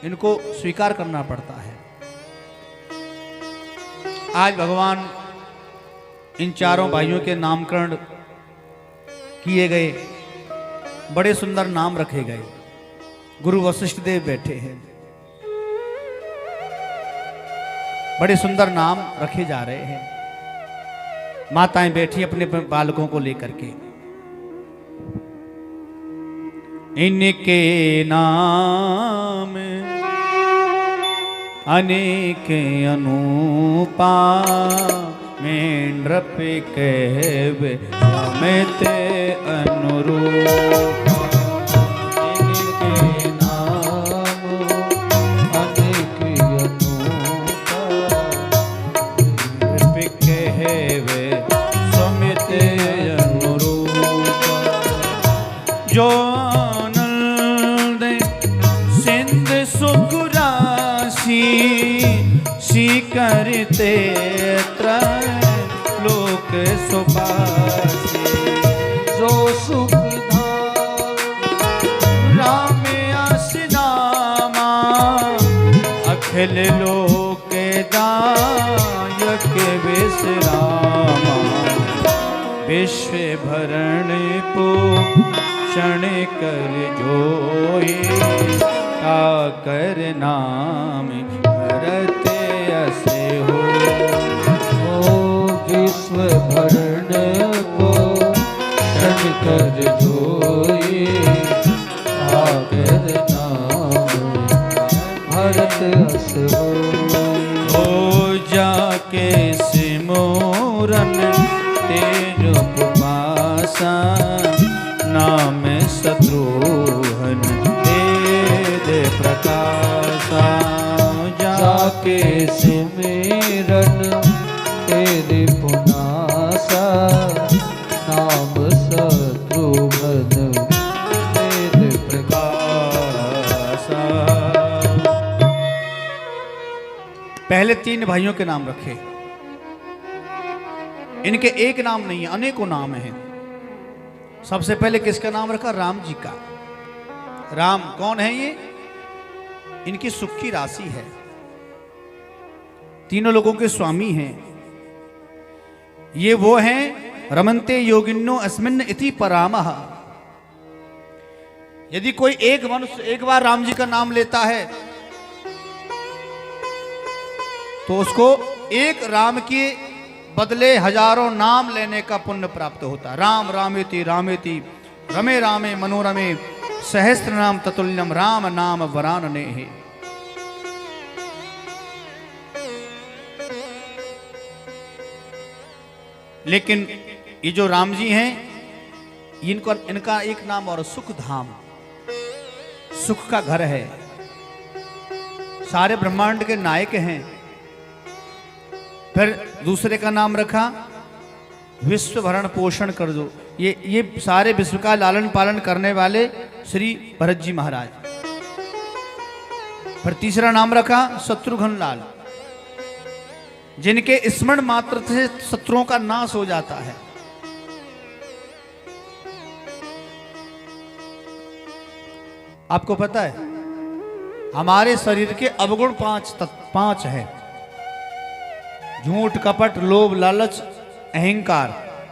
इनको स्वीकार करना पड़ता है। आज भगवान इन चारों भाइयों के नामकरण किए गए, बड़े सुंदर नाम रखे गए। गुरु वशिष्ठ देव बैठे हैं, बड़े सुंदर नाम रखे जा रहे हैं। माताएं बैठी अपने बालकों को लेकर के। इनके नाम अनेक अनूपा, मेंढ्र पे कहवे समेत अनुरूप। इनके नाम अनेक अनूपा, मेंढ्र पे कहवे समेत अनुरूप। जो करते लोक सुपासी। जो सुख धाम राम यश नामा, अखिल लोक दायक विश्रामा। विश्व भरण पोषण कर जोई, कर नाम भरत असे हो। विश्व भरण को रण कर जोई, आकर नाम भरत अस हो। जाके सिमोरन तेज उपवासा, नाम शत्रुघ्न वेद प्रकाशा। जाके सिमरन तेरे पुनासा, नाम शत्रुघ्न वेद प्रकाशा। पहले तीन भाइयों के नाम रखे। इनके एक नाम नहीं है, अनेकों नाम हैं। सबसे पहले किसका नाम रखा? राम जी का। राम कौन है ये? इनकी सुख की राशि है, तीनों लोगों के स्वामी हैं। ये वो हैं रमन्ते योगिन्नो अस्मिन् इति परामः। यदि कोई एक मनुष्य एक बार राम जी का नाम लेता है तो उसको एक राम के बदले हजारों नाम लेने का पुण्य प्राप्त होता है। राम रामेति रामेति रमे रामे मनोरमे, सहस्त्र नाम ततुल्यम राम नाम वरानने। लेकिन ये जो राम जी हैं, इनका एक नाम और सुख धाम, सुख का घर है। सारे ब्रह्मांड के नायक हैं। फिर दूसरे का नाम रखा विश्व भरण पोषण कर दो। ये सारे विश्व का लालन पालन करने वाले श्री भरत जी महाराज। फिर तीसरा नाम रखा शत्रुघ्न लाल, जिनके स्मरण मात्र से शत्रुओं का नाश हो जाता है। आपको पता है हमारे शरीर के अवगुण पांच है। झूठ, कपट, लोभ, लालच, अहंकार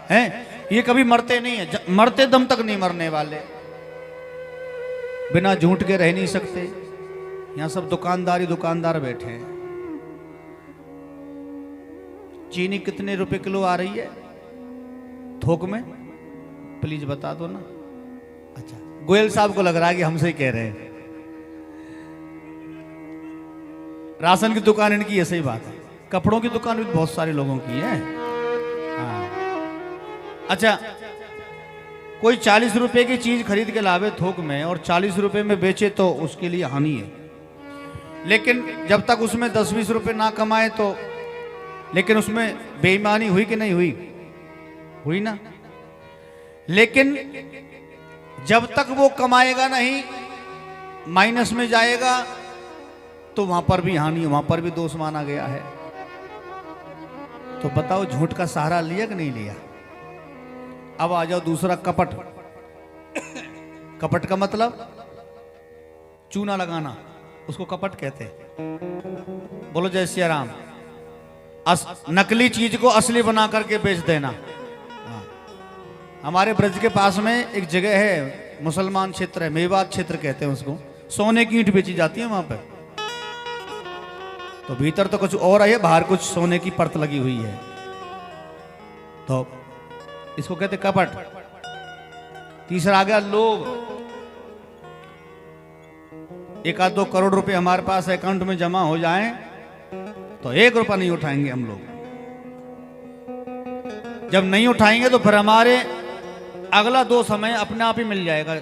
हैं। ये कभी मरते नहीं है, मरते दम तक नहीं मरने वाले। बिना झूठ के रह नहीं सकते। यहां सब दुकानदार बैठे हैं। चीनी कितने रुपए किलो आ रही है थोक में? प्लीज बता दो ना। अच्छा, गोयल साहब को लग रहा है कि हमसे ही कह रहे हैं। राशन की दुकान इनकी ऐसे ही बात है। कपड़ों की दुकान भी बहुत सारे लोगों की है। हाँ। अच्छा, कोई 40 रुपए की चीज खरीद के लावे थोक में और 40 रुपए में बेचे तो उसके लिए हानि है। लेकिन जब तक उसमें 10-20 रुपए ना कमाए तो, लेकिन उसमें बेईमानी हुई कि नहीं हुई? हुई ना। लेकिन जब तक वो कमाएगा नहीं, माइनस में जाएगा, तो वहां पर भी हानि, वहां पर भी दोष माना गया है। तो बताओ झूठ का सहारा लिया कि नहीं लिया? अब आ जाओ दूसरा, कपट। कपट का मतलब चूना लगाना, उसको कपट कहते हैं। बोलो जय सिया राम। नकली चीज को असली बना करके बेच देना। हाँ। हमारे ब्रज के पास में एक जगह है, मुसलमान क्षेत्र है, मेवात क्षेत्र कहते हैं उसको। सोने की ईंट बेची जाती है वहां पर। तो भीतर तो कुछ और है, बाहर कुछ सोने की परत लगी हुई है। तो इसको कहते कपट। तीसरा आ गया लोभ। 1-2 करोड़ रुपए हमारे पास अकाउंट में जमा हो जाएं तो 1 रुपया नहीं उठाएंगे हम लोग। जब नहीं उठाएंगे तो फिर हमारे अगला 2 समय अपने आप ही मिल जाएगा।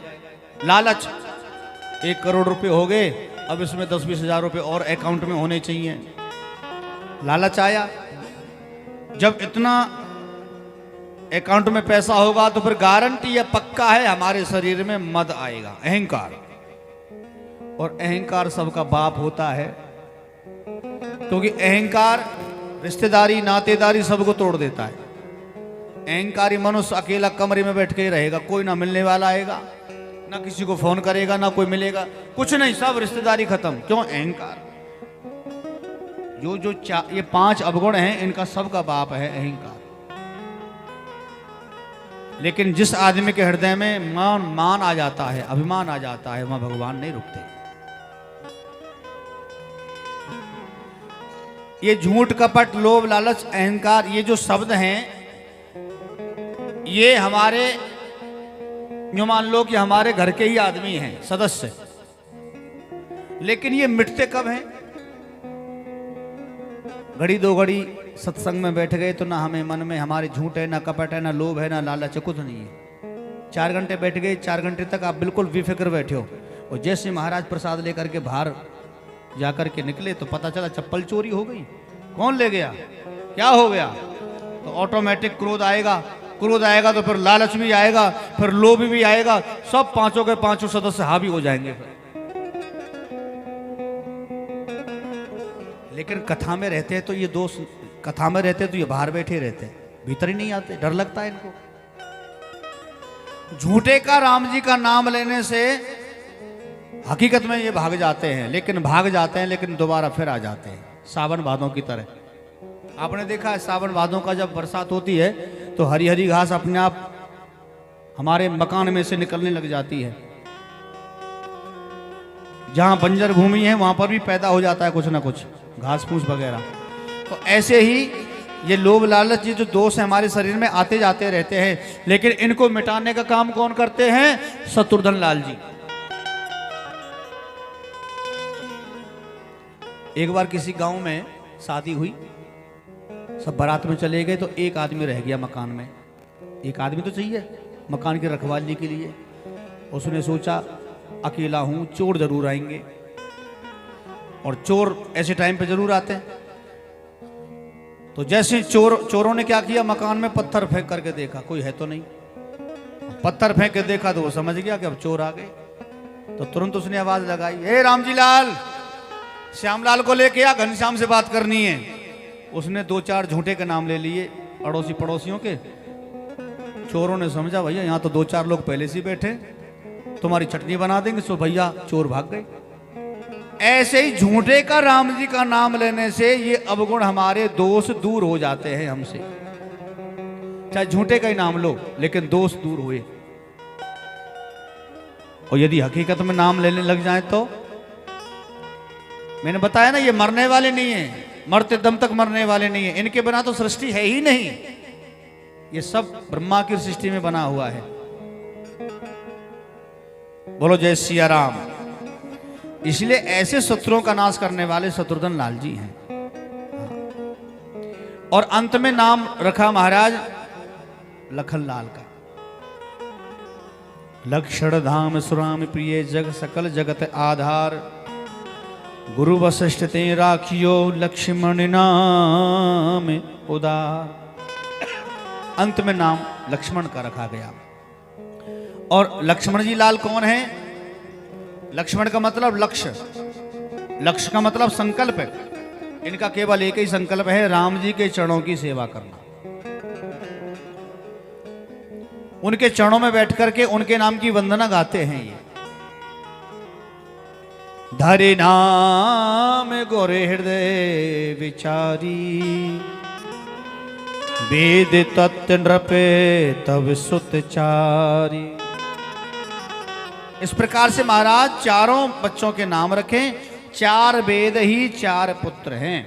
लालच, 1 करोड़ रुपए हो गए, अब इसमें 10-20 हजार रुपए और अकाउंट में होने चाहिए। लालच आया। जब इतना अकाउंट में पैसा होगा तो फिर गारंटी है, पक्का है, हमारे शरीर में मद आएगा, अहंकार। और अहंकार सबका बाप होता है, क्योंकि अहंकार रिश्तेदारी नातेदारी सबको तोड़ देता है। अहंकारी मनुष्य अकेला कमरे में बैठ के ही रहेगा, कोई ना मिलने वाला आएगा, ना किसी को फोन करेगा, ना कोई मिलेगा, कुछ नहीं, सब रिश्तेदारी खत्म। क्यों? अहंकार। ये 5 अवगुण हैं, इनका सबका बाप है अहंकार। लेकिन जिस आदमी के हृदय में मान आ जाता है, अभिमान आ जाता है, वहां भगवान नहीं रुकते। ये झूठ, कपट, लोभ, लालच, अहंकार, ये जो शब्द हैं, ये हमारे, जो मान लो कि हमारे घर के ही आदमी हैं, सदस्य। लेकिन ये मिटते कब हैं? घड़ी 2 घड़ी सत्संग में बैठ गए तो ना हमें मन में हमारे झूठ है, ना कपट है, ना लोभ है, ना लालच है, कुछ नहीं है। 4 घंटे बैठ गए, 4 घंटे तक आप बिल्कुल बेफिक्र बैठे हो, और जैसे महाराज प्रसाद लेकर के बाहर जाकर के निकले तो पता चला चप्पल चोरी हो गई। कौन ले गया? क्या हो गया? तो ऑटोमेटिक क्रोध आएगा। क्रोध आएगा तो फिर लालच भी आएगा, फिर लोभ भी आएगा, सब 5 के 5 सदस्य हावी हो जाएंगे फिर। लेकिन कथा में रहते हैं तो ये दोस्त, कथा में रहते हैं तो ये बाहर बैठे रहते हैं, भीतर ही नहीं आते, डर लगता है इनको। झूठे का राम जी का नाम लेने से हकीकत में ये भाग जाते हैं, लेकिन भाग जाते हैं, लेकिन दोबारा फिर आ जाते हैं, सावन भादों की तरह। आपने देखा है, सावन भादों का जब बरसात होती है तो हरी हरी घास अपने आप हमारे मकान में से निकलने लग जाती है। जहां बंजर भूमि है वहां पर भी पैदा हो जाता है कुछ ना कुछ घास फूस वगैरह। तो ऐसे ही ये लोभ लालच, ये जो दोष है हमारे शरीर में आते जाते रहते हैं, लेकिन इनको मिटाने का काम कौन करते हैं? शत्रुघ्न लाल जी। एक बार किसी गांव में शादी हुई, सब बारात में चले गए, तो एक आदमी रह गया मकान में। एक आदमी तो चाहिए मकान की रखवाली के लिए। उसने सोचा अकेला हूं, चोर जरूर आएंगे, और चोर ऐसे टाइम पे जरूर आते हैं। तो जैसे चोरों ने क्या किया, मकान में पत्थर फेंक करके देखा, कोई है तो नहीं। पत्थर फेंक के देखा तो वो समझ गया कि अब चोर आ गए। तो तुरंत उसने आवाज लगाई, हे रामजी लाल, श्यामलाल को लेके आ, घनश्याम से बात करनी है। उसने 2-4 झूठे के नाम ले लिए अड़ोसी पड़ोसियों के। चोरों ने समझा भैया यहाँ तो 2-4 लोग पहले से बैठे, तुम्हारी चटनी बना देंगे, सो भैया चोर भाग गए। ऐसे ही झूठे का राम जी का नाम लेने से ये अवगुण, हमारे दोष दूर हो जाते हैं हमसे। चाहे झूठे का ही नाम लो, लेकिन दोष दूर हुए। और यदि हकीकत में नाम लेने लग जाए तो, मैंने बताया ना, ये मरने वाले नहीं है, मरते दम तक मरने वाले नहीं है। इनके बिना तो सृष्टि है ही नहीं। ये सब ब्रह्मा की सृष्टि में बना हुआ है। बोलो जय सिया राम। इसलिए ऐसे शत्रुओं का नाश करने वाले शत्रुघ्न लाल जी हैं। और अंत में नाम रखा महाराज लखन लाल का। लक्षण धाम सुराम प्रिय, जग सकल जगत आधार, गुरु वशिष्ठ ते राखियो, लक्ष्मण नाम उदार। अंत में नाम लक्ष्मण का रखा गया। और लक्ष्मण जी लाल कौन है? लक्ष्मण का मतलब लक्ष्य, लक्ष्य का मतलब संकल्प है। इनका केवल एक ही संकल्प है, राम जी के चरणों की सेवा करना। उनके चरणों में बैठ करके उनके नाम की वंदना गाते हैं ये। धरि नाम गोरे हृदय विचारी, वेद तत्व नृपे तब सुतचारी। इस प्रकार से महाराज चारों बच्चों के नाम रखें, 4 वेद ही 4 पुत्र हैं,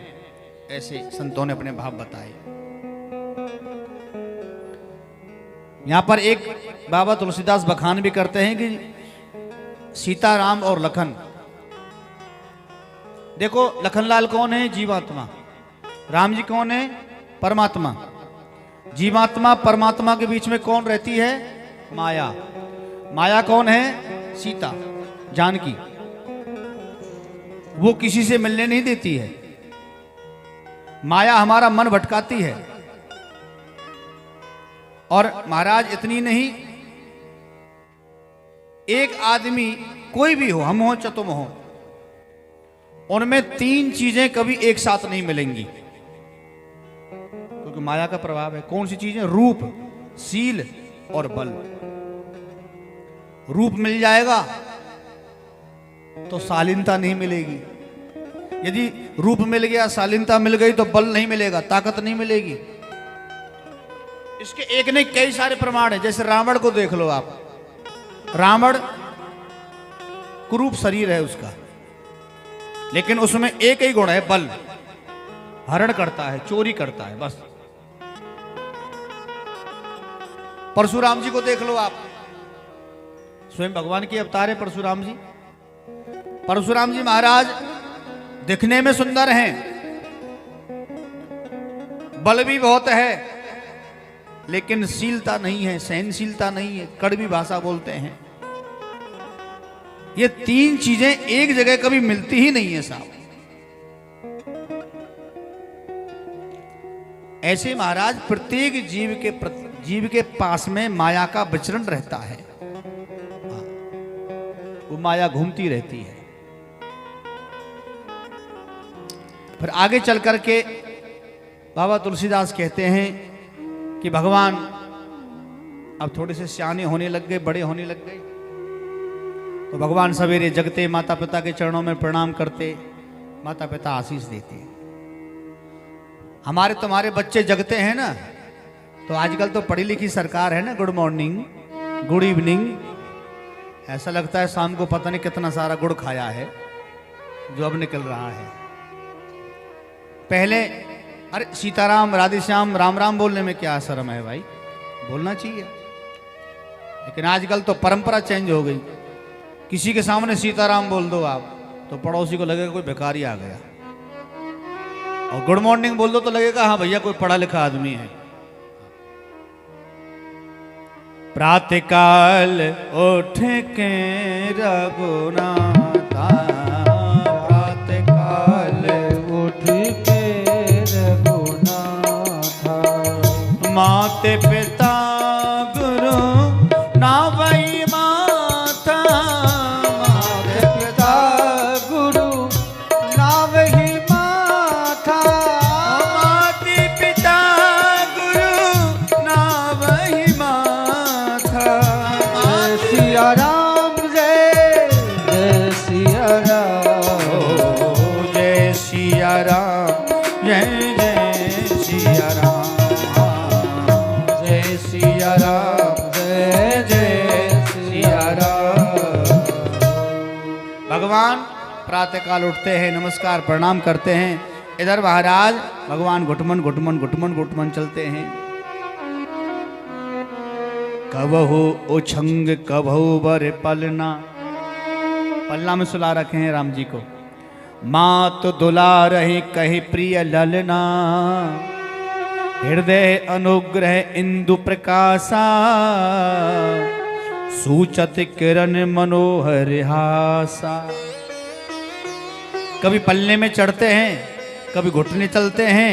ऐसे संतों ने अपने भाव बताए। यहां पर एक बाबा तुलसीदास बखान भी करते हैं कि सीताराम और लखन। देखो लखनलाल कौन है? जीवात्मा। राम जी कौन है? परमात्मा। जीवात्मा परमात्मा के बीच में कौन रहती है? माया। माया कौन है? सीता, जानकी। वो किसी से मिलने नहीं देती है। माया हमारा मन भटकाती है। और महाराज इतनी नहीं, एक आदमी कोई भी हो, हम हो चाहे तुम हो, उनमें 3 चीजें कभी एक साथ नहीं मिलेंगी, क्योंकि माया का प्रभाव है। कौन सी चीजें? रूप, सील और बल। रूप मिल जाएगा तो शालीनता नहीं मिलेगी। यदि रूप मिल गया, शालीनता मिल गई, तो बल नहीं मिलेगा, ताकत नहीं मिलेगी। इसके एक नहीं कई सारे प्रमाण है। जैसे रावण को देख लो आप। रावण कुरूप शरीर है उसका, लेकिन उसमें एक ही गुण है, बल। हरण करता है, चोरी करता है, बस। परशुराम जी को देख लो आप। स्वयं भगवान के अवतार है परशुराम जी। परशुराम जी महाराज दिखने में सुंदर हैं, बल भी बहुत है, लेकिन शीलता नहीं है, सहनशीलता नहीं है, कड़वी भाषा बोलते हैं। ये 3 चीजें एक जगह कभी मिलती ही नहीं है साहब। ऐसे महाराज प्रत्येक जीव के पास में माया का विचरण रहता है। वो माया घूमती रहती है। फिर आगे चल करके बाबा तुलसीदास कहते हैं कि भगवान अब थोड़े से सियाने होने लग गए, बड़े होने लग गए, तो भगवान सवेरे जगते, माता पिता के चरणों में प्रणाम करते, माता पिता आशीष देते। हमारे तुम्हारे बच्चे जगते हैं ना, तो आजकल तो पढ़ी लिखी सरकार है ना, गुड मॉर्निंग, गुड इवनिंग। ऐसा लगता है शाम को पता नहीं कितना सारा गुड़ खाया है जो अब निकल रहा है। पहले अरे सीताराम, राधेश्याम, राम राम बोलने में क्या शर्म है भाई, बोलना चाहिए। लेकिन आजकल तो परंपरा चेंज हो गई। किसी के सामने सीताराम बोल दो आप, तो पड़ोसी को लगेगा कोई भिखारी आ गया, और गुड मॉर्निंग बोल दो तो लगेगा हाँ भैया कोई पढ़ा लिखा आदमी है। प्रातःकाल उठ के रघुनाथा, प्रातःकाल उठ के रघुनाथा, माते पिता गुरु नावई माता, माते पिता गुरु नावहि माथा, माते पिता गुरु नावई माता। जय सिया राम, जय जय सिया राम, जय सिया राम, जय जय सिया राम, जय सिया राम, जय जय सिया राम। भगवान प्रातःकाल उठते हैं, नमस्कार प्रणाम करते हैं। इधर महाराज भगवान घुटमन घुटमन घुटमन घुटमन चलते हैं। कबहु उछंग कबहु बर पलना, पलना में सुला रखे हैं राम जी को। मात दुलार रही कही प्रिय ललना, हृदय अनुग्रह इंदु प्रकाशा, सूचत किरण मनोहर हासा। कभी पलने में चढ़ते हैं, कभी घुटने चलते हैं,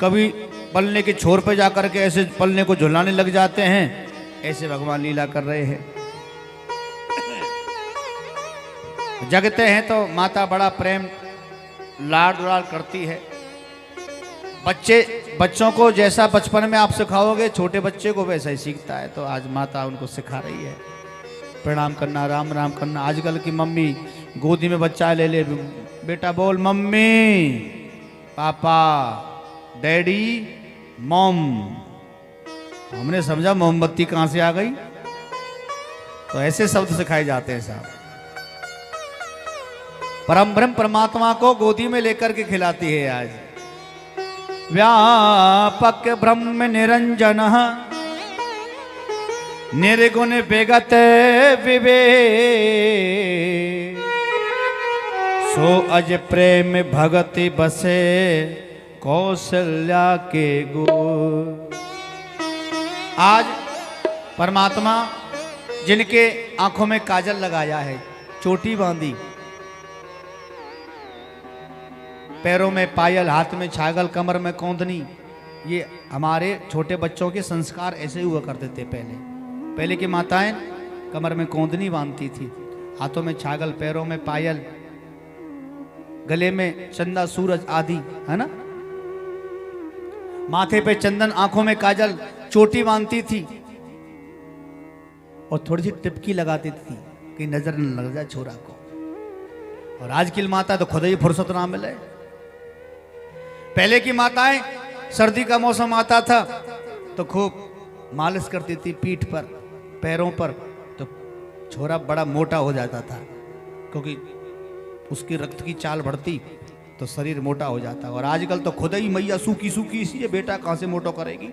कभी पलने के छोर पे जाकर के ऐसे पलने को झुलाने लग जाते हैं। ऐसे भगवान लीला कर रहे हैं। जगते हैं तो माता बड़ा प्रेम लाड दुलार करती है। बच्चों को जैसा बचपन में आप सिखाओगे, छोटे बच्चे को वैसा ही सीखता है। तो आज माता उनको सिखा रही है प्रणाम करना, राम राम करना। आजकल की मम्मी गोदी में बच्चा ले ले, बेटा बोल मम्मी, पापा, डैडी, मॉम। हमने समझा मोमबत्ती कहां से आ गई, तो ऐसे शब्द सिखाए जाते हैं साहब। परम ब्रह्म परमात्मा को गोदी में लेकर के खिलाती है आज। व्यापक ब्रह्म निरंजन निर्गुण विगत विवेक, सो अज प्रेम भगति बसे कौशल्या के गुण। आज परमात्मा जिनके आंखों में काजल लगाया है, चोटी बांधी, पैरों में पायल, हाथ में छागल, कमर में कौंदनी, ये हमारे छोटे बच्चों के संस्कार ऐसे हुआ करते थे। पहले की माताएं कमर में कौंदनी बांधती थी, हाथों में छागल, पैरों में पायल, गले में चंदा सूरज आदि, है ना, माथे पे चंदन, आंखों में काजल, चोटी बांधती थी और थोड़ी सी टिपकी लगाती थी कि नजर न लग जाए छोरा को। और आज की माता तो खुद ही फुर्सत ना मिले। पहले की माताएं सर्दी का मौसम आता था तो खूब मालिश करती थी पीठ पर, पैरों पर, तो छोरा बड़ा मोटा हो जाता था, क्योंकि उसकी रक्त की चाल बढ़ती तो शरीर मोटा हो जाता। और आजकल तो खुद ही मैया सूखी सूखी, इसलिए बेटा कहां से मोटा करेगी।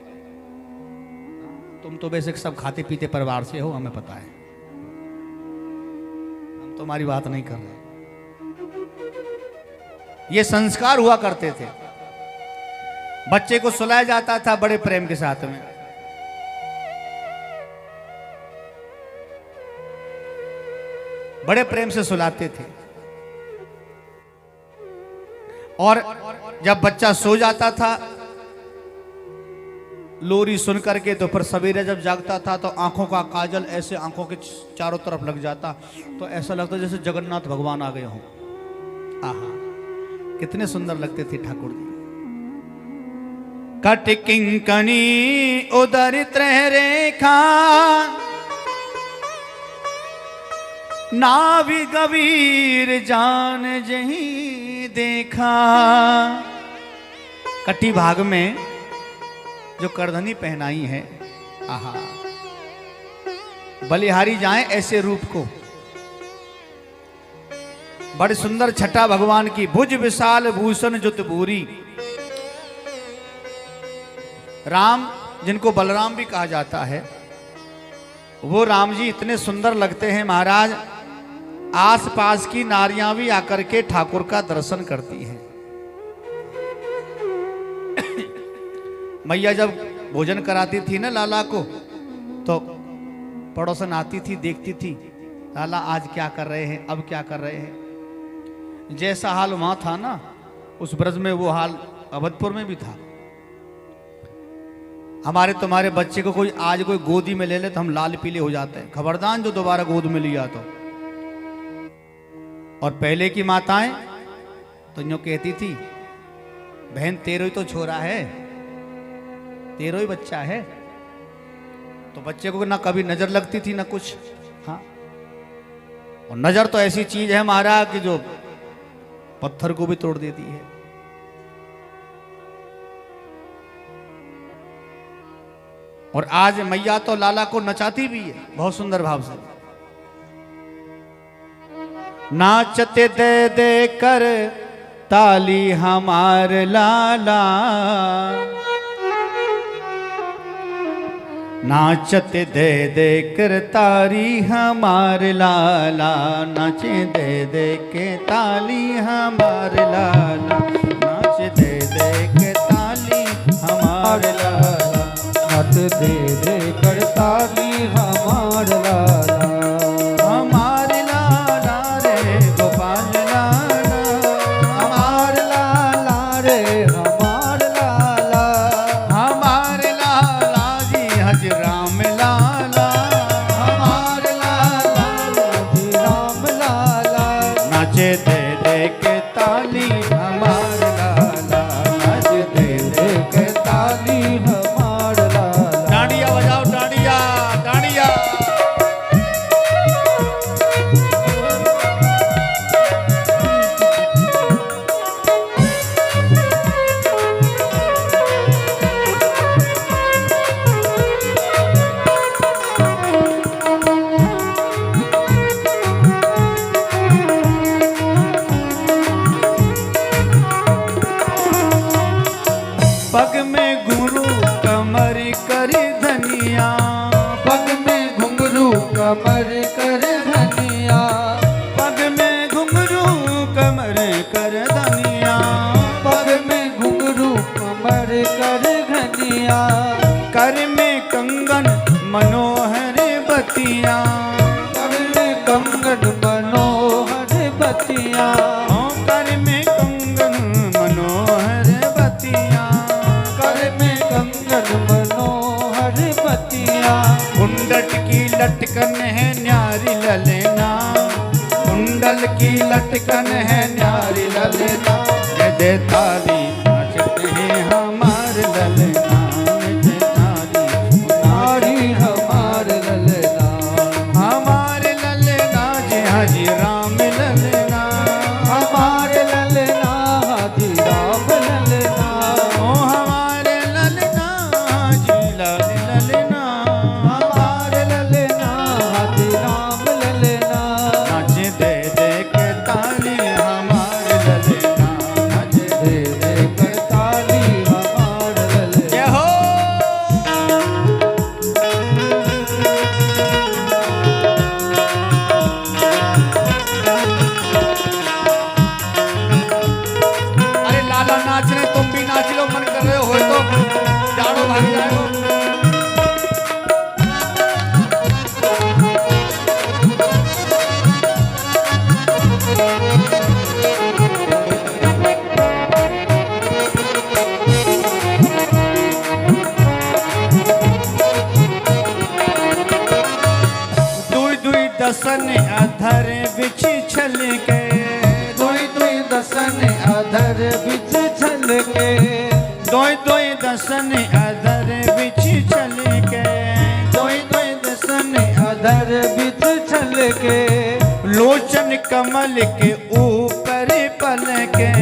तुम तो बेसिक सब खाते पीते परिवार से हो, हमें पता है, हम तुम्हारी बात नहीं कर रहे। ये संस्कार हुआ करते थे। बच्चे को सुलाया जाता था बड़े प्रेम के साथ में। बड़े प्रेम से सुलाते थे। और जब बच्चा सो जाता था लोरी सुन करके, तो फिर सवेरे जब जागता था तो आंखों का काजल ऐसे आंखों के चारों तरफ लग जाता, तो ऐसा लगता जैसे जगन्नाथ भगवान आ गए हों। आहा, कितने सुंदर लगते थे ठाकुर जी। कट किंकणी उदर त्रह रेखा, नाभि गवीर जान जही देखा। कटी भाग में जो करधनी पहनाई है, आहा, बलिहारी जाएं ऐसे रूप को। बड़ी सुंदर छटा भगवान की, भुज विशाल भूषण जुत भूरी। राम, जिनको बलराम भी कहा जाता है, वो राम जी इतने सुंदर लगते हैं महाराज, आसपास की नारियां भी आकर के ठाकुर का दर्शन करती हैं। मैया जब भोजन कराती थी ना लाला को, तो पड़ोसन आती थी, देखती थी लाला आज क्या कर रहे हैं, अब क्या कर रहे हैं। जैसा हाल वहां था ना उस ब्रज में, वो हाल अवधपुर में भी था। हमारे तुम्हारे बच्चे को कोई आज कोई गोदी में ले ले तो हम लाल पीले हो जाते हैं, खबरदार जो दोबारा गोद में लिया तो। और पहले की माताएं तो यूं कहती थी, बहन तेरो ही तो छोरा है, तेरो ही बच्चा है। तो बच्चे को ना कभी नजर लगती थी ना कुछ। हाँ, और नजर तो ऐसी चीज है महाराज कि जो पत्थर को भी तोड़ देती है। और आज मैया तो लाला को नचाती भी है बहुत सुंदर भाव से। नाचते दे दे कर ताली हमार लाला, नाचते दे दे कर तारी हमार लाला, नाचे दे दे के ताली हमार लाला, नाचे दे दे के ताली हमार लाला, नाच दे दे कर ताली हमार लाला, हमार लाला रे गोपाल लाला, हमार लाला रे हमार लाला, हमार लाला जी हज राम लाला, हमार लाला जी राम लाला, नाचे दे दे के ताली हमार लाला, नाच दे दे के ताली हमार लाला। डांडिया बजाओ, डांडिया डांडिया। बतिया, कर में कंगन मनोहर बतिया, कर में कंगन मनोहर बतिया, कुंडल की लटकन है न्यारी ललना, कुंडल की लटकन है न्यारी ललना, दे ताली नाचते हैं हमार ललना, दे ताली नारी हमार ललना, हमार ललना जी हाजी राम ललना, हमार ललना हाजी राम ललना, ओ हमारे ललना जी लाल ललना, हमार ललना हाजी राम ललना, नाच दे दे के ताली हमार ललना, नाच दे दे के ताली हमार ललना। जय हो। अरे लाला नाच रहे तुम भी नाच लो, मन कर रहे हो तो जाड़ो भाग जाओ। दुई दुई दसन अधर बिछ छल के, दुई दुई दसन अधर बिच छलके, दोई दोई दसन अधर बिछ छल के, दोई दोई दसन अधर बिच छलके, लोचन कमल के ऊपर पल के,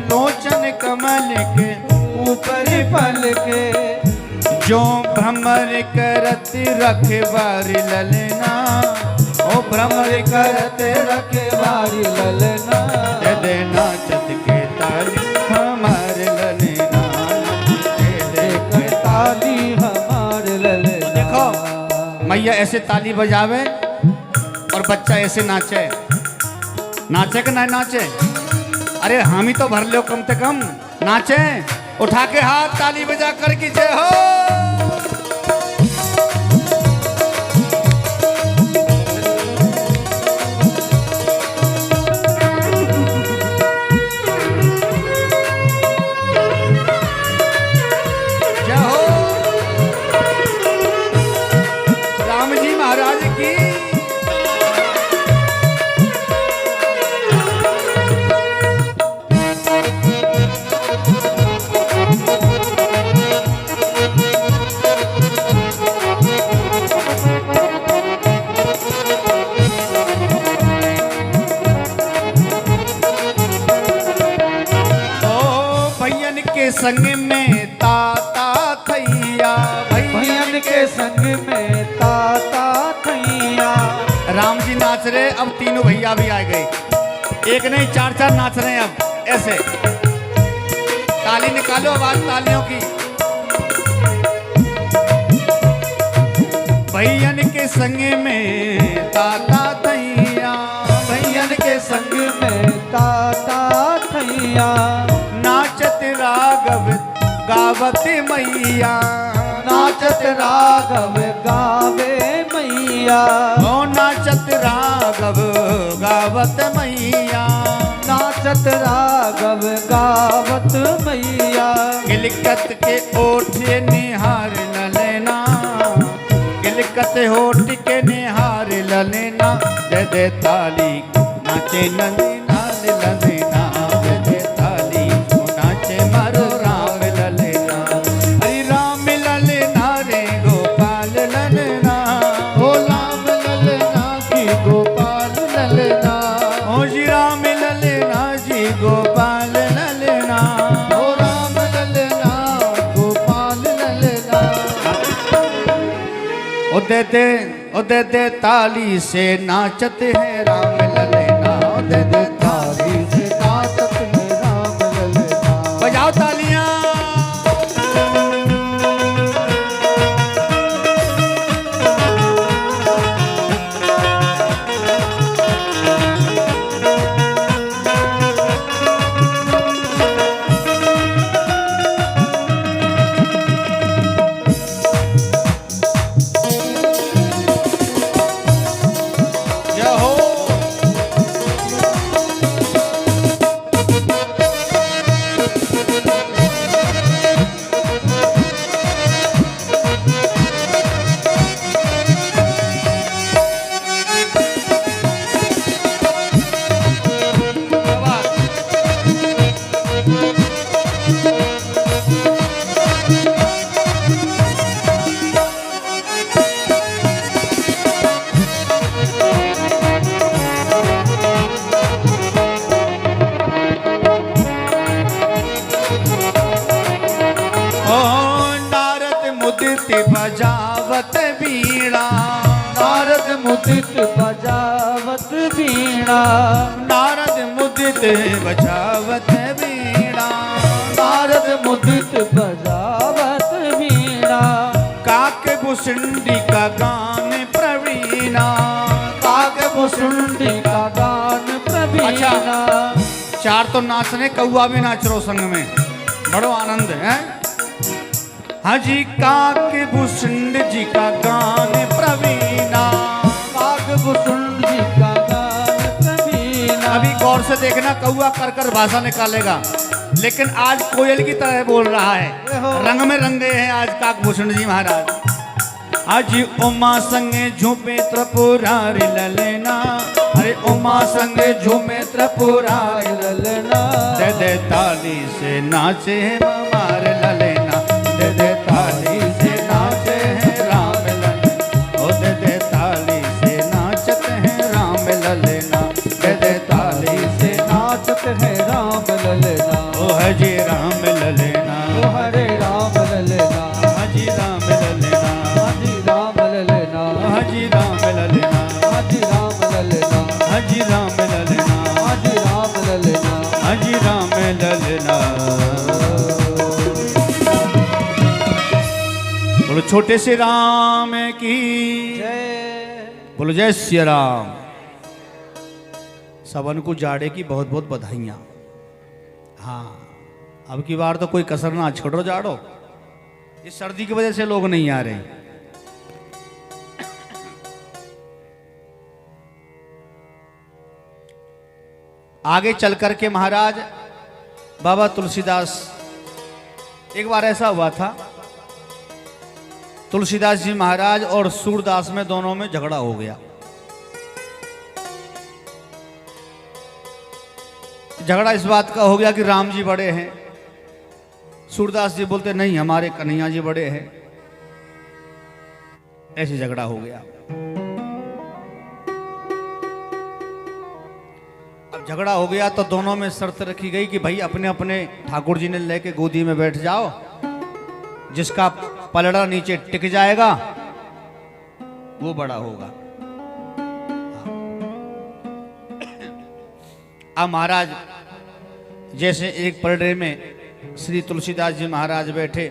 लोचन कमल के ऊपर पलके, जो भ्रमर करत रखवारी ललना, ओ भ्रमर करत रखवारी ललना, दे नाचत के ताली हमार ललना, दे दे के ताली हमार ललना। देखो मैया ऐसे ताली बजावे और बच्चा ऐसे नाचे, नाचे कि नहीं नाचे? अरे हम ही तो भर लो कम से कम, नाचे उठा के हाथ ताली बजा कर की जय हो। जय हो राम जी महाराज की। के संग में ताता थैया, भैयन के संग में ताता थैया, राम जी नाच रहे, अब तीनों भैया भी आ गए, एक नहीं चार चार नाच रहे हैं अब ऐसे। ताली निकालो, आवाज तालियों की। भैयन के संग में ताता थैया, भैयन के संग में ताता थैया, नाचत राघव गावत मैया, नाचत राघव गावे मैया, ओ नाचत राघव गावत मैया, नाचत राघव गावत मैया, गिलकत के ओठ निहार ललेना, गिलकत होठ के निहार ललेना, दे दे ताली नाचे नंदना ललेना, दे दे ताली नाचे मारो राम ललेना, हरि राम ललेना रे गोपाल ललेना, ओ राम ललना की गोपाल ललना, ओ जी राम ललेना जी गोपाल ललेना, ओ राम ललना गोपाल ललना, ओ दे दे ताली से नाचत है राम ललेना, ओ दे दे ताली से नाचत है राम ललना, बजाओ तालियां। जय हो मुदित बजावत वीणा, नारद मुदित बजावत वीणा, नारद मुदित बजावत वीणा, काके भुसुंडी का गान प्रवीणा, काके भुसुंडी का गान प्रवीणा। अच्छा, चार तो नाचने, कौआ भी नाच रो संग में, बड़ो आनंद है। हाजी काके भुसुंड जी का गान प्रवीणा, काके भुसुंड जी का गान प्रवीणा। अभी गौर से देखना, कौआ कर कर भाषा निकालेगा, लेकिन आज कोयल की तरह बोल रहा है, रंग में रंगे हैं आज काकभूषण जी महाराज। आज उमा संगे झूमे त्रिपुरारी ललना, अरे उमा संगे झूमे त्रिपुरारी ललना, दे दे ताली से नाचे हैं हमारे ललना, दे दे ताली से नाचे हैं राम ललना, ओ दे दे ताली से नाचते हैं राम ललना, दे दे ताली से नाचत है राम ललना, ओ हजी राम ललना, ओ हरे राम ललना, हजी राम ललना, हाजी राम ललना, हजी राम ललना, हाजी राम ललना, हजी राम ललना, हाजी राम ललना, हजी राम ललना। बोलो छोटे से राम की, जय। बोलो जय श्री राम। सबन को जाड़े की बहुत बहुत बधाइयाँ। हाँ, अब की बार तो कोई कसर ना छोड़ो जाड़ो, इस सर्दी की वजह से लोग नहीं आ रहे। आगे चल करके महाराज बाबा तुलसीदास, एक बार ऐसा हुआ था, तुलसीदास जी महाराज और सूरदास में दोनों में झगड़ा हो गया। झगड़ा इस बात का हो गया कि राम जी बड़े हैं, सूरदास जी बोलते नहीं हमारे कन्हैया जी बड़े हैं, ऐसे झगड़ा हो गया। अब झगड़ा हो गया तो दोनों में शर्त रखी गई कि भाई अपने अपने ठाकुर जी ने लेके गोदी में बैठ जाओ, जिसका पलड़ा नीचे टिक जाएगा वो बड़ा होगा। अब महाराज जैसे एक पलड़े में श्री तुलसीदास जी महाराज बैठे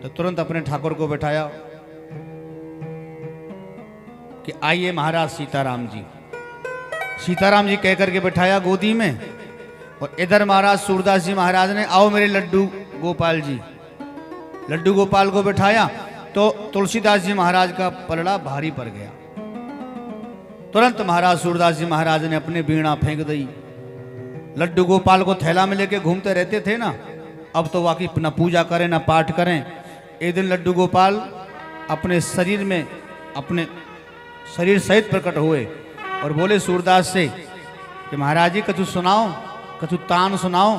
तो तुरंत अपने ठाकुर को बैठाया कि आइए महाराज सीताराम जी। सीताराम जी कह करके बैठाया गोदी में, और इधर महाराज सूरदास जी महाराज ने आओ मेरे लड्डू गोपाल जी, लड्डू गोपाल को बैठाया। तो तुलसीदास जी महाराज का पलड़ा भारी पड़ गया। तुरंत महाराज सूरदास जी महाराज ने अपनी वीणा फेंक दी। लड्डू गोपाल को थैला में लेके घूमते रहते थे ना, अब तो वाकई न पूजा करें न पाठ करें। एक दिन लड्डू गोपाल अपने शरीर में, अपने शरीर सहित प्रकट हुए और बोले सूरदास से कि महाराज जी कछु सुनाओ, कछु तान सुनाओ।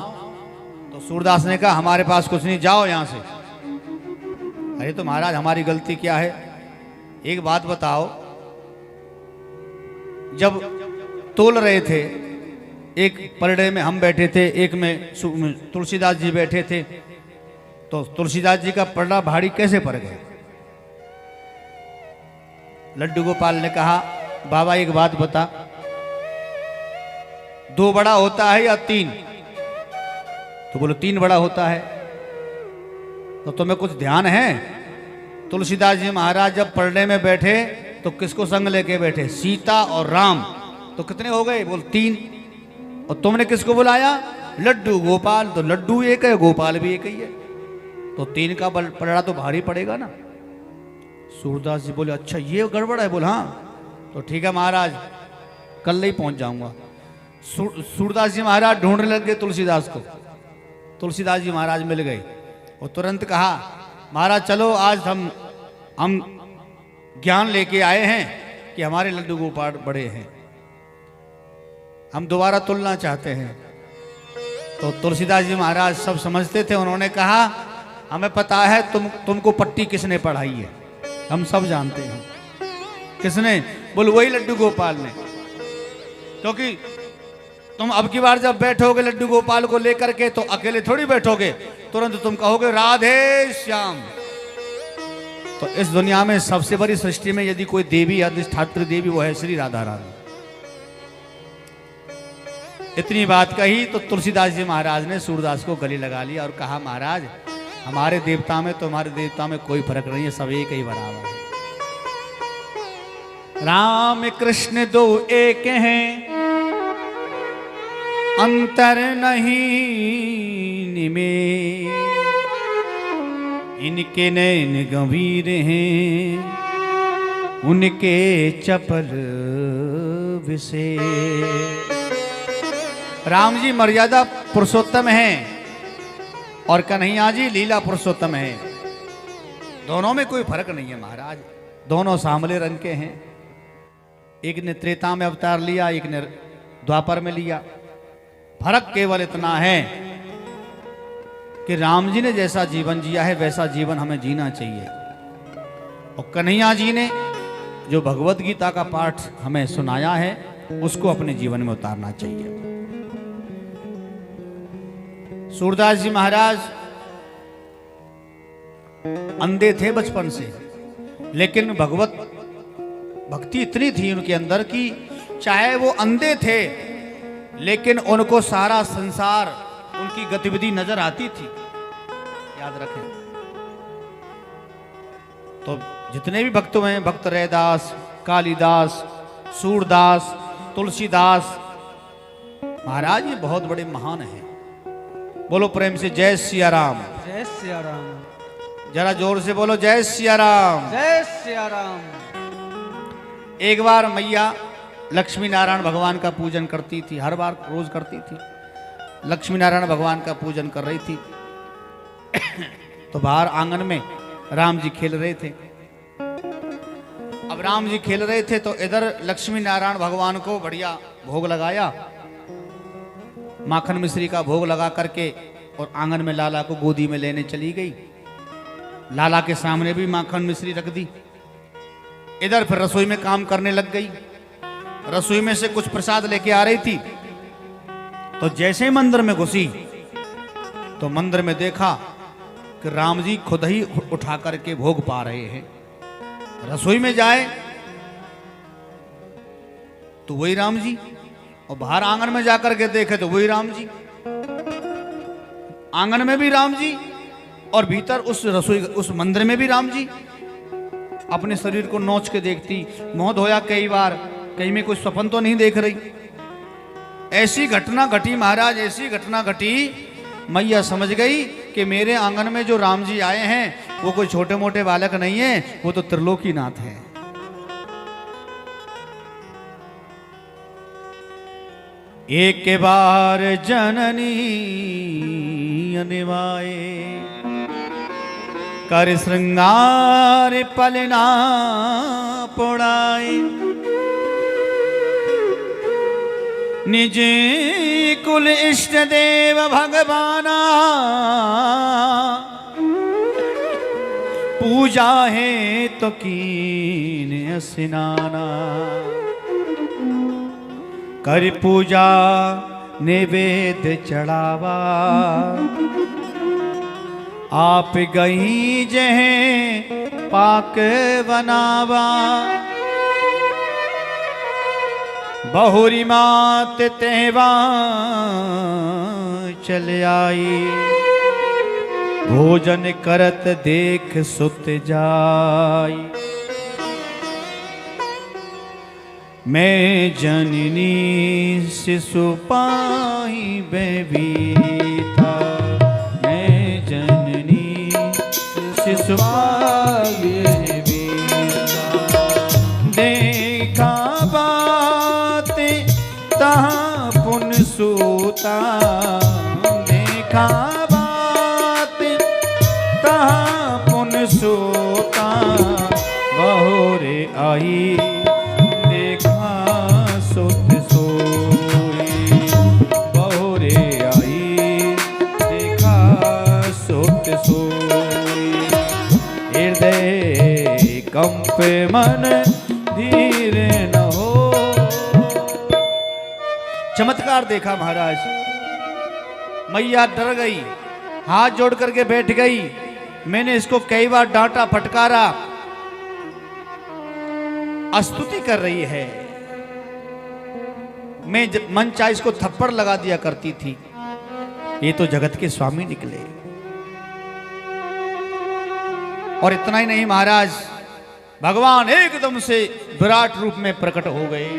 तो सूरदास ने कहा हमारे पास कुछ नहीं, जाओ यहाँ से। अरे तो महाराज हमारी गलती क्या है, एक बात बताओ, जब तोल रहे थे, एक पलड़े में हम बैठे थे, एक में तुलसीदास जी बैठे थे, तो तुलसीदास जी का पलड़ा भारी कैसे पड़ गया? लड्डू गोपाल ने कहा बाबा एक बात बता, 2 बड़ा होता है या 3? तो बोलो 3 बड़ा होता है। तो तुम्हें कुछ ध्यान है? तुलसीदास जी महाराज जब पलड़े में बैठे तो किसको संग लेके बैठे? सीता और राम। तो कितने हो गए? बोल 3। और तुमने किसको बुलाया? लड्डू गोपाल। तो लड्डू एक है, गोपाल भी एक ही है, तो 3 का पलड़ा तो भारी पड़ेगा ना। सूरदास जी बोले अच्छा ये गड़बड़ है। बोल हाँ। तो ठीक है महाराज, कल ही पहुंच जाऊंगा। सूरदास जी महाराज ढूंढने लग गए तुलसीदास को। तुलसीदास जी महाराज मिल गए और तुरंत कहा महाराज चलो आज हम ज्ञान लेके आए हैं कि हमारे लड्डू गोपाल बड़े हैं, हम दोबारा तुलना चाहते हैं। तो तुलसीदास जी महाराज सब समझते थे, उन्होंने कहा हमें पता है तुमको पट्टी किसने पढ़ाई है, हम सब जानते हैं। किसने? बोल वही लड्डू गोपाल ने। क्योंकि तुम अब की बार जब बैठोगे लड्डू गोपाल को लेकर के तो अकेले थोड़ी बैठोगे, तुरंत तुम कहोगे राधे श्याम। तो इस दुनिया में सबसे बड़ी सृष्टि में यदि कोई देवी अधिष्ठात्री देवी वो है श्री राधा रानी। इतनी बात कही तो तुलसीदास जी महाराज ने सूरदास को गले लगा लिया और कहा, महाराज हमारे देवता में तुम्हारे देवता में कोई फर्क नहीं है, सब एक ही बराबर है। राम कृष्ण दो एक हैं, अंतर नहीं निमेर, इनके नैन गंभीर हैं, उनके चपल विशेष। राम जी मर्यादा पुरुषोत्तम हैं और कन्हैया जी लीला पुरुषोत्तम हैं। दोनों में कोई फर्क नहीं है महाराज, दोनों सांवले रंग के हैं। एक ने त्रेता में अवतार लिया, एक ने द्वापर में लिया। फर्क केवल इतना है कि राम जी ने जैसा जीवन जिया है वैसा जीवन हमें जीना चाहिए, और कन्हैया जी ने जो भगवत गीता का पाठ हमें सुनाया है उसको अपने जीवन में उतारना चाहिए। सूरदास जी महाराज अंधे थे बचपन से, लेकिन भगवत भक्ति इतनी थी उनके अंदर कि चाहे वो अंधे थे लेकिन उनको सारा संसार उनकी गतिविधि नजर आती थी। याद रखें। तो जितने भी भक्त हैं, भक्त रैदास, कालिदास, सूरदास, तुलसीदास, महाराज ये बहुत बड़े महान हैं। बोलो प्रेम से जय सिया राम। जय सिया राम। जरा जोर से बोलो जय सिया राम। जय सिया राम। एक बार मैया लक्ष्मी नारायण भगवान का पूजन करती थी, हर बार रोज करती थी। लक्ष्मी नारायण भगवान का पूजन कर रही थी तो बाहर आंगन में राम जी खेल रहे थे। अब राम जी खेल रहे थे तो इधर लक्ष्मी नारायण भगवान को बढ़िया भोग लगाया, माखन मिश्री का भोग लगा करके, और आंगन में लाला को गोदी में लेने चली गई। लाला के सामने भी माखन मिश्री रख दी। इधर फिर रसोई में काम करने लग गई। रसोई में से कुछ प्रसाद लेके आ रही थी तो जैसे मंदिर में घुसी तो मंदिर में देखा कि राम जी खुद ही उठा करके भोग पा रहे हैं। रसोई में जाए तो वही राम जी, और बाहर आंगन में जाकर के देखे तो वही राम जी। आंगन में भी राम जी और भीतर उस रसोई उस मंदिर में भी राम जी। अपने शरीर को नोच के देखती, मुंह धोया कई बार, कहीं में कोई सपन तो नहीं देख रही। ऐसी घटना घटी महाराज, ऐसी घटना घटी, मैया समझ गई कि मेरे आंगन में जो राम जी आए हैं वो कोई छोटे मोटे बालक नहीं है, वो तो त्रिलोकीनाथ है। एक बार जननी अनिवाए, कर श्रृंगार पलना पुड़ाए, निज कुल इष्ट देव भगवाना, पूजा है तो कीन स्नाना, कर पूजा निवेद्य चढ़ावा, आप गई जहे पाक बनावा, बहुरी मात तेवा चल आई, भोजन करत देख सुत जाई, मैं जननी शिशु पाई बेबीता, मैं जननी शिशु पाई बेबीता, देखा बात तहाँ पुन सूता, देखा बात तहाँ पुन सूता, बहुरे आई कंप मन धीर न हो। चमत्कार देखा महाराज। मैया डर गई, हाथ जोड़ करके बैठ गई। मैंने इसको कई बार डांटा फटकारा, स्तुति कर रही है। मैं जब मन चाहे इसको थप्पड़ लगा दिया करती थी, ये तो जगत के स्वामी निकले। और इतना ही नहीं महाराज, भगवान एकदम से विराट रूप में प्रकट हो गए।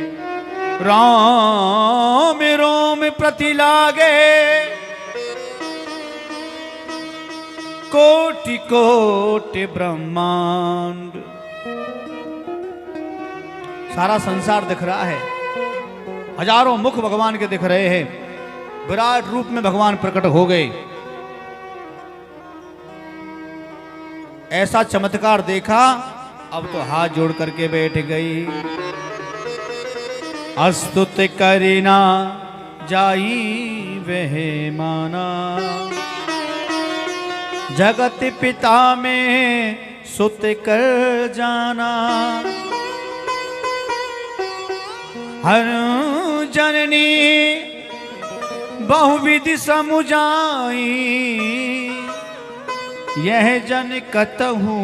राम रोम प्रति लागे, कोटि कोटि ब्रह्मांड। सारा संसार दिख रहा है, हजारों मुख भगवान के दिख रहे हैं। विराट रूप में भगवान प्रकट हो गए। ऐसा चमत्कार देखा, अब तो हाथ जोड़ करके बैठ गई। अस्तुति करिना जाई वह माना, जगत पिता में सुत कर जाना। हर जननी बहुविधि समुझाई, यह जन कतहु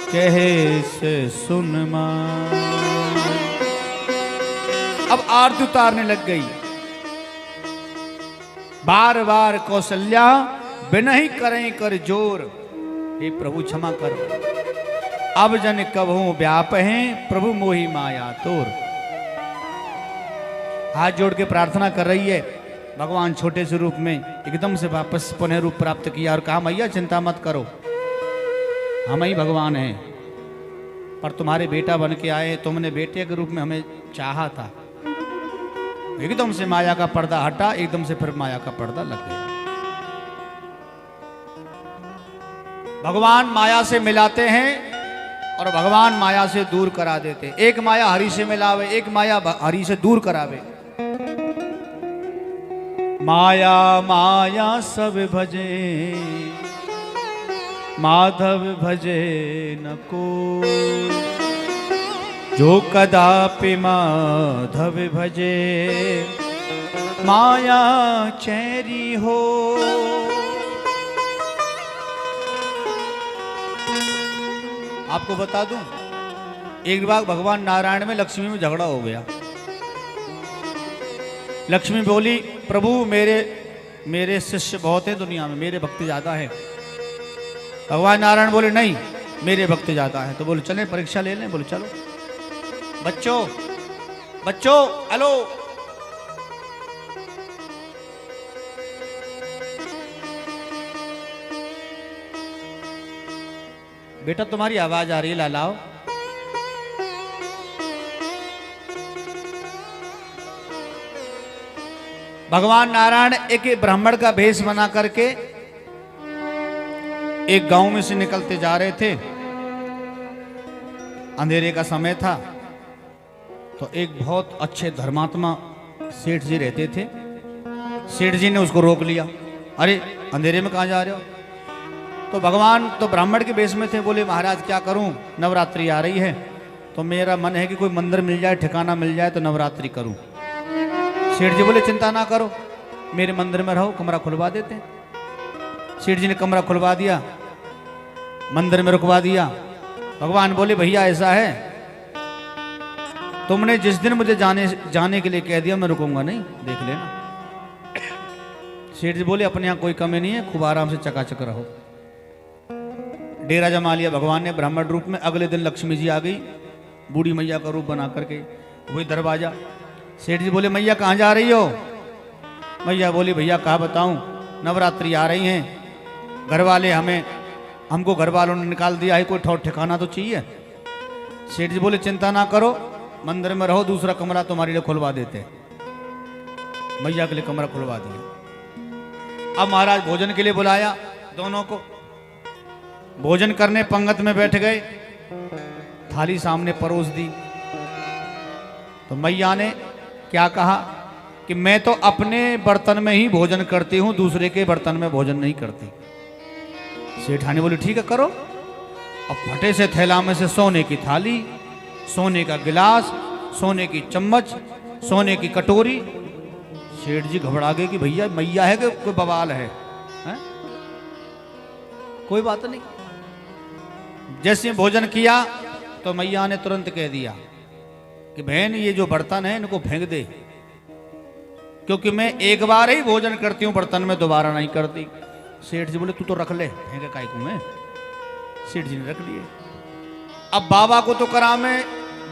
कहे से सुन मान। अब आरती उतारने लग गई। बार बार कौशल्या बिनहि करें कर जोर, हे प्रभु क्षमा करो। अब जन कबहू व्याप हैं, प्रभु मोहि माया तोर। हाथ जोड़ के प्रार्थना कर रही है। भगवान छोटे से रूप में एकदम से वापस पुनः रूप प्राप्त किया और कहा, मैया चिंता मत करो, हम ही भगवान हैं, पर तुम्हारे बेटा बन के आए। तुमने बेटे के रूप में हमें चाहा था। एकदम से माया का पर्दा हटा, एकदम से फिर माया का पर्दा लग गया। भगवान माया से मिलाते हैं और भगवान माया से दूर करा देते। एक माया हरि से मिलावे, एक माया हरि से दूर करावे। माया माया सब भजे, माधव भजे न को। जो कदापि माधव भजे, माया चैरी हो। आपको बता दूं, एक बार भगवान नारायण में लक्ष्मी में झगड़ा हो गया। लक्ष्मी बोली, प्रभु मेरे शिष्य बहुत हैं दुनिया में, मेरे भक्त ज्यादा है। भगवान नारायण बोले, नहीं मेरे भक्त ज्यादा है। तो बोले चलें परीक्षा ले लें। बोले चलो। बच्चों हेलो, बेटा तुम्हारी आवाज आ रही है, लालाओ। भगवान नारायण एक ब्राह्मण का भेष बना करके एक गांव में से निकलते जा रहे थे। अंधेरे का समय था, तो एक बहुत अच्छे धर्मात्मा सेठ जी रहते थे। सेठ जी ने उसको रोक लिया। अरे अंधेरे में कहाँ जा रहे हो? तो भगवान तो ब्राह्मण के भेष में थे। बोले महाराज क्या करूं, नवरात्रि आ रही है, तो मेरा मन है कि कोई मंदिर मिल जाए, ठिकाना मिल जाए तो नवरात्रि करूं। सेठ जी बोले चिंता ना करो, मेरे मंदिर में रहो, कमरा खुलवा देते हैं। सेठ जी ने कमरा खुलवा दिया, मंदिर में रुकवा दिया। भगवान बोले भैया ऐसा है, तुमने जिस दिन मुझे जाने के लिए कह दिया, मैं रुकूंगा नहीं, देख लेना। सेठ जी बोले अपने यहाँ कोई कमी नहीं है, खूब आराम से चकाचक रहो। डेरा जमा लिया भगवान ने ब्राह्मण रूप में। अगले दिन लक्ष्मी जी आ गई, बूढ़ी मैया का रूप बना करके। वही दरवाजा। सेठ जी बोले मैया कहाँ जा रही हो? मैया बोली भैया कहाँ बताऊं, नवरात्रि आ रही हैं, घर वाले हमको घर वालों ने निकाल दिया है, कोई ठौर ठिकाना तो चाहिए। सेठ जी बोले चिंता ना करो, मंदिर में रहो, दूसरा कमरा तुम्हारे लिए खुलवा देते। मैया के लिए कमरा खुलवा दिया। अब महाराज भोजन के लिए बुलाया दोनों को। भोजन करने पंगत में बैठ गए, थाली सामने परोस दी। तो मैया ने क्या कहा कि मैं तो अपने बर्तन में ही भोजन करती हूं, दूसरे के बर्तन में भोजन नहीं करती। सेठानी बोली ठीक है करो। अब फटे से थैला में से सोने की थाली, सोने का गिलास, सोने की चम्मच, सोने की कटोरी। सेठ जी घबरा गए कि भैया मैया है कि कोई बवाल है? कोई बात नहीं। जैसे भोजन किया, तो मैया ने तुरंत कह दिया कि बहन ये जो बर्तन है इनको फेंक दे, क्योंकि मैं एक बार ही भोजन करती हूँ बर्तन में, दोबारा नहीं करती। सेठ जी बोले तू तो रख ले, फेंके काहे को मैं। सेठ जी ने रख लिए। अब बाबा को तो करा में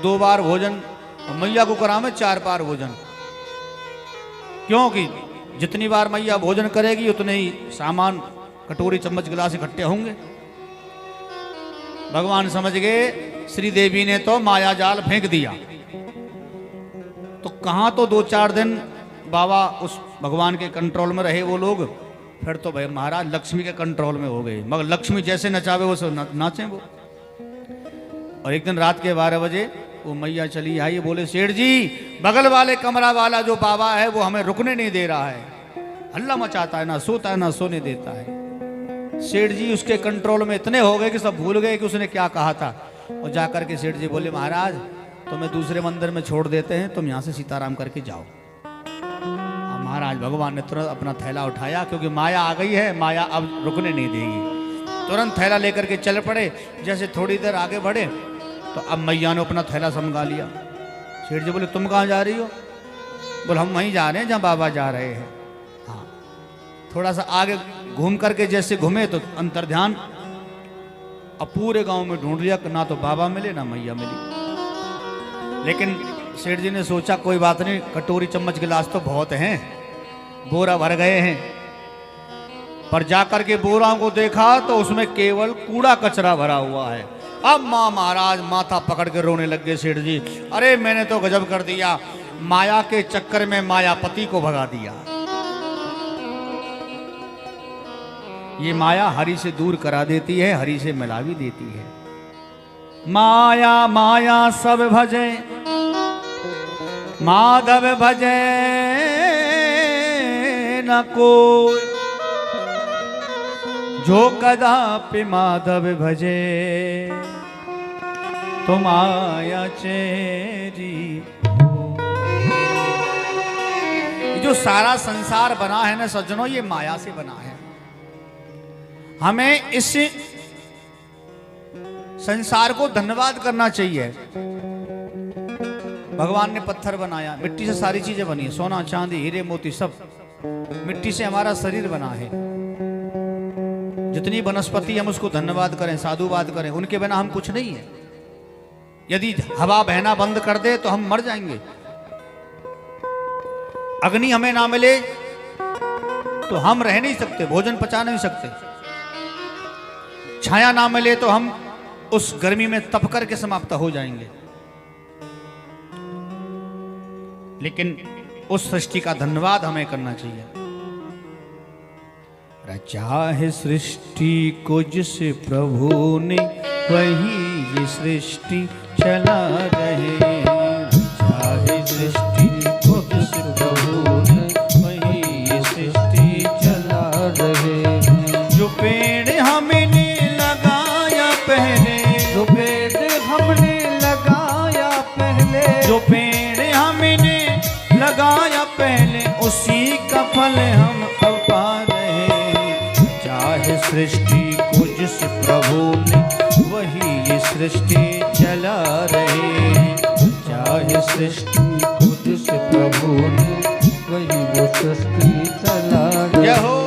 2 बार भोजन और मैया को करा में 4 बार भोजन, क्योंकि जितनी बार मैया भोजन करेगी उतने ही सामान कटोरी चम्मच गिलास इकट्ठे होंगे। भगवान समझ गए श्री देवी ने तो माया जाल फेंक दिया। तो कहां तो 2-4 दिन बाबा उस भगवान के कंट्रोल में रहे वो लोग, फिर तो भाई महाराज लक्ष्मी के कंट्रोल में हो गए। मगर लक्ष्मी जैसे नचावे वो सब नाचे वो। और एक दिन रात के 12 बजे वो मैया चली आई, बोले सेठ जी बगल वाले कमरा वाला जो बाबा है वो हमें रुकने नहीं दे रहा है, हल्ला मचाता है, ना सोता है ना सोने देता है। सेठ जी उसके कंट्रोल में इतने हो गए कि सब भूल गए कि उसने क्या कहा था। और जाकर के सेठ जी बोले महाराज तुम्हें दूसरे मंदिर में छोड़ देते हैं, तुम यहाँ से सीताराम करके जाओ। महाराज भगवान ने तुरंत अपना थैला उठाया, क्योंकि माया आ गई है, माया अब रुकने नहीं देगी। तुरंत थैला लेकर के चल पड़े। जैसे थोड़ी देर आगे बढ़े तो अब मैया ने अपना थैला समझा लिया। सेठ जी बोले तुम कहाँ जा रही हो? बोले हम वहीं जा रहे हैं जहाँ बाबा जा रहे हैं। हाँ, थोड़ा सा आगे घूम करके जैसे घूमे तो अंतर ध्यान, अब पूरे गांव में ढूंढ लिया, ना तो बाबा मिले ना मैया मिली। लेकिन सेठ जी ने सोचा कोई बात नहीं, कटोरी चम्मच गिलास तो बहुत हैं, बोरा भर गए हैं। पर जाकर के बोरा को देखा तो उसमें केवल कूड़ा कचरा भरा हुआ है। अब माँ महाराज माथा पकड़ के रोने लग गए सेठ जी, अरे मैंने तो गजब कर दिया, माया के चक्कर में मायापति को भगा दिया। ये माया हरि से दूर करा देती है, हरि से मिला भी देती है। माया माया सब भजे माधव भजे न कोई, जो कदापि माधव भजे तो माया चेरी। जो सारा संसार बना है ना सज्जनों, ये माया से बना है। हमें इस संसार को धन्यवाद करना चाहिए। भगवान ने पत्थर बनाया, मिट्टी से सारी चीजें बनी है, सोना चांदी हीरे मोती सब मिट्टी से हमारा शरीर बना है। जितनी वनस्पति हम उसको धन्यवाद करें, साधुवाद करें, उनके बिना हम कुछ नहीं है। यदि हवा बहना बंद कर दे तो हम मर जाएंगे। अग्नि हमें ना मिले तो हम रह नहीं सकते, भोजन पचा नहीं सकते। छाया ना मिले तो हम उस गर्मी में तप करके समाप्त हो जाएंगे। लेकिन उस सृष्टि का धन्यवाद हमें करना चाहिए। रचा है सृष्टि को जिस प्रभु ने, वही ये सृष्टि चला रहे। रचा है सृष्टि को जिस प्रभु ने, वही ये सृष्टि चला रहे। जो पेड़ हमने लगाया पहले, जो पेड़ हमने लगाया पहले, जो पेड़ हमने लगाया पहले, उसी का फल हम अब पा रहे। चाहे सृष्टि को जिस प्रभु ने, वही ये सृष्टि चला रहे। चाहे सृष्टि को जिस प्रभु ने, वही वो सृष्टि चला रहे। जय हो।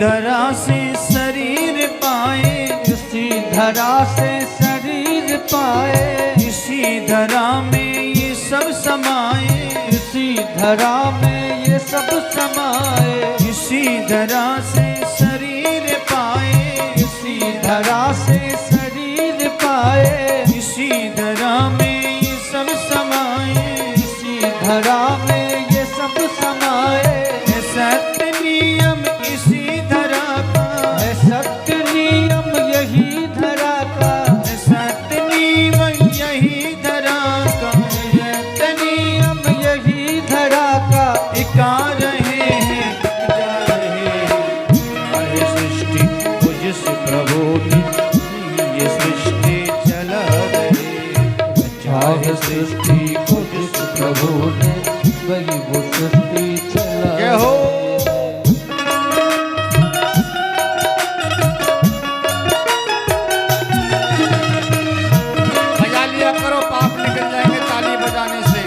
धरा से शरीर पाए, इसी धरा से शरीर पाए, इसी धरा में ये सब समाए, इसी धरा में ये सब समाए। इसी धरा से शरीर पाए, इसी धरा से शरीर पाए, इसी धरा में ये सब समाए, इसी धरा में ये सब समाए। सत्य नियम इसी धरा का, चाहे सृष्टि को जिस प्रभु ने वही वो सृष्टि चला जय हो। बजा लिया करो, पाप निकल जाएंगे ताली बजाने से।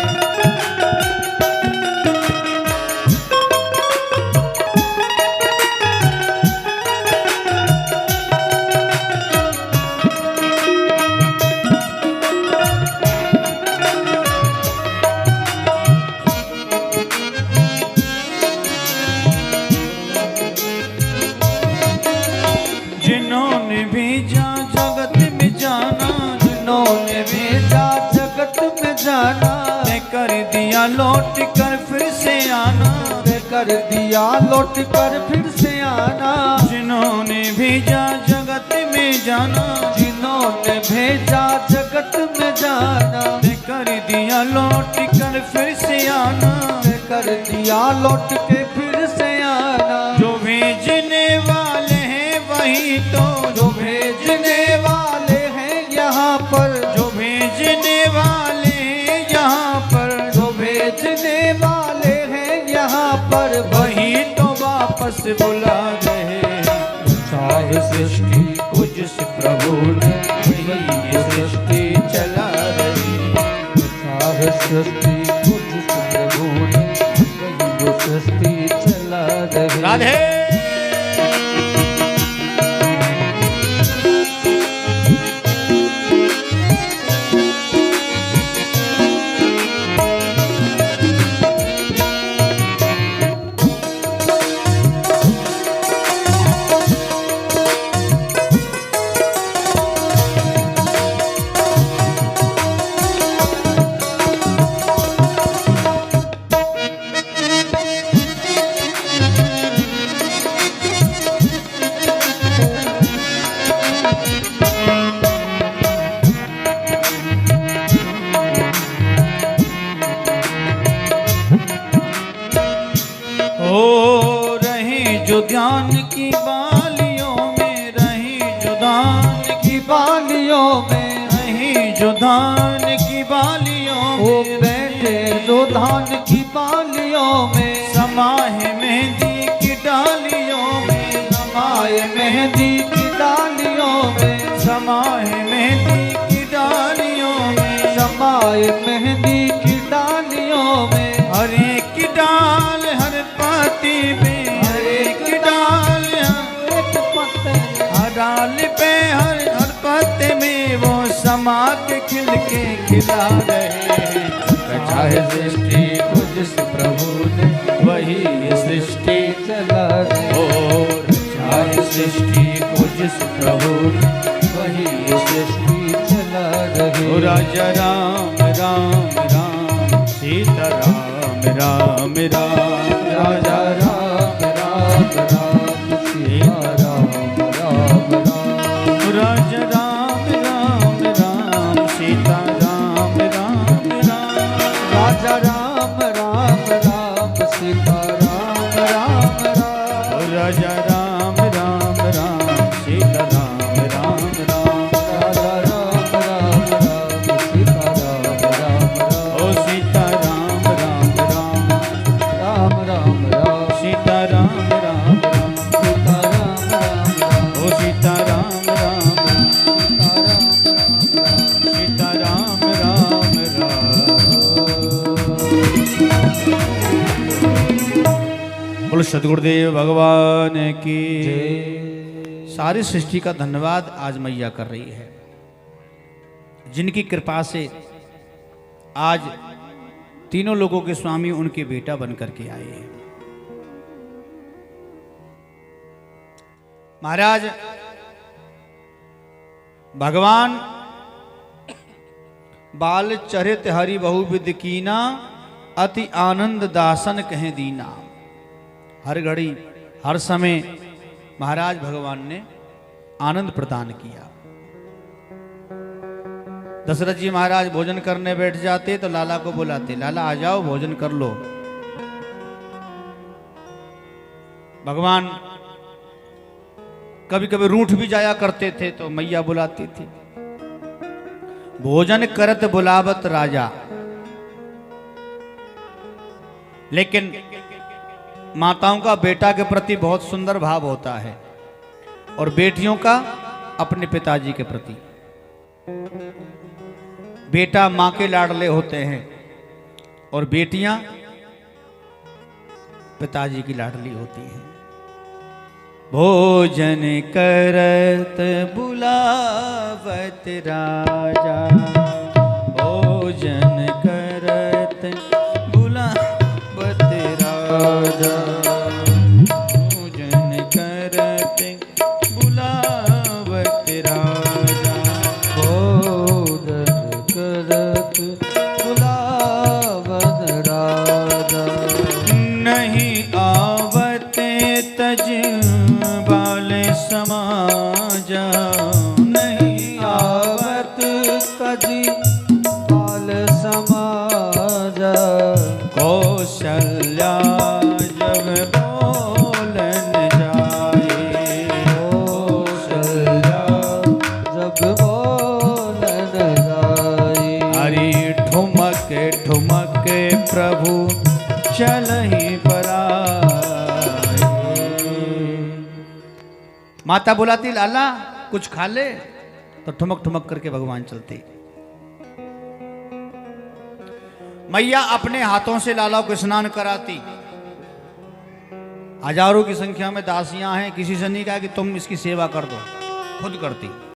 जिन्होंने भेजा जगत में जाना, जिन्होंने भेजा जगत में जाना, ने कर दिया लौट कर फिर से आना, ने कर दिया लौट कर फिर से आना। जिन्होंने भेजा जगत में जाना, जिन्होंने भेजा जगत में जाना, ने कर दिया लौट कर फिर से आना, ने कर दिया लौट के फिर से आना। जो भेजने वाले हैं वही तो, जो भेजने वाले हैं यहाँ पर, जो भेजने वाले हैं यहाँ पर, जो भेजने वाले हैं यहाँ पर, वही तो वापस बुला रहे। चाहे सृष्टि को जिस प्रभु ने वही ये सृष्टि चला रही। चाहे सृष्टि को जिस प्रभु ने वही वो सृष्टि चला रही। राधे। हो रहे जो ध्यान की बालियों में, रही जो धान की बालियों में, रही जो धान की बालियों वो में, बैठे जो धान की बालियों में, समाए मेहंदी की डालियों में, समाए मेहंदी की डालियों में, समाए मेहंदी की डालियों में, समाए मेहंदी की डालियों में। हर एक डाल हर पाती में, हर एक डाल एक पत्ते हर डाल पे हर पत्ते में वो समा के खिल के खिला रहे। चाहे सृष्टि को जिस प्रभु ने वही ये सृष्टि चला रही। और चाहे सृष्टि को जिस प्रभु ने वही ये सृष्टि चला रही। ओ राजा राम राम राम सीता राम राम राम राजा राम राम राम सीता राम राम राम। राजा राम राम राम सीता राम राम राम। राजा राम राम राम सीता राम राम राम। ओ राजा राम राम राम सीता राम राम राम। राजा राम राम राम सीता राम राम राम। ओ सीता राम राम राम राम राम राम सीता राम राम राम। सीता राम राम राम। ओ सीता राम राम राम सीता राम राम राम। सीता राम राम राम। बोलो सतगुरुदेव भगवान की। सारी सृष्टि का धन्यवाद आज मैया कर रही है, जिनकी कृपा से आज तीनों लोगों के स्वामी उनके बेटा बन करके आए हैं। महाराज भगवान बाल चरित हरि बहुविध कीना, अति आनंद दासन कहें दीना। हर घड़ी हर समय महाराज भगवान ने आनंद प्रदान किया। दशरथ जी महाराज भोजन करने बैठ जाते तो लाला को बुलाते, लाला आ जाओ भोजन कर लो। भगवान कभी कभी रूठ भी जाया करते थे तो मैया बुलाती थी। भोजन करत बुलावत राजा। लेकिन माताओं का बेटा के प्रति बहुत सुंदर भाव होता है और बेटियों का अपने पिताजी के प्रति। बेटा मां के लाडले होते हैं और बेटियां पिताजी की लाडली होती हैं। भोजन करत बुलावत राजा, भोजन करत बुलावत राजा, भोजन करत बुलावत राजा, भोजन करत बुलावत राजा। नहीं आवते तज बाल समाजा, नहीं आवत कजी बाल समाजा। कौशल्या जब बोलन जाए, कौशल्या जब बोलन जाए। हरि ठुमक ठुमक प्रभु चलहि पराए। माता बुलाती लाला कुछ खा ले, तो ठुमक ठुमक करके भगवान चलते। मैया अपने हाथों से लाला को स्नान कराती। हजारों की संख्या में दासियां हैं, किसी से नहीं कहा कि तुम इसकी सेवा कर दो, खुद करती।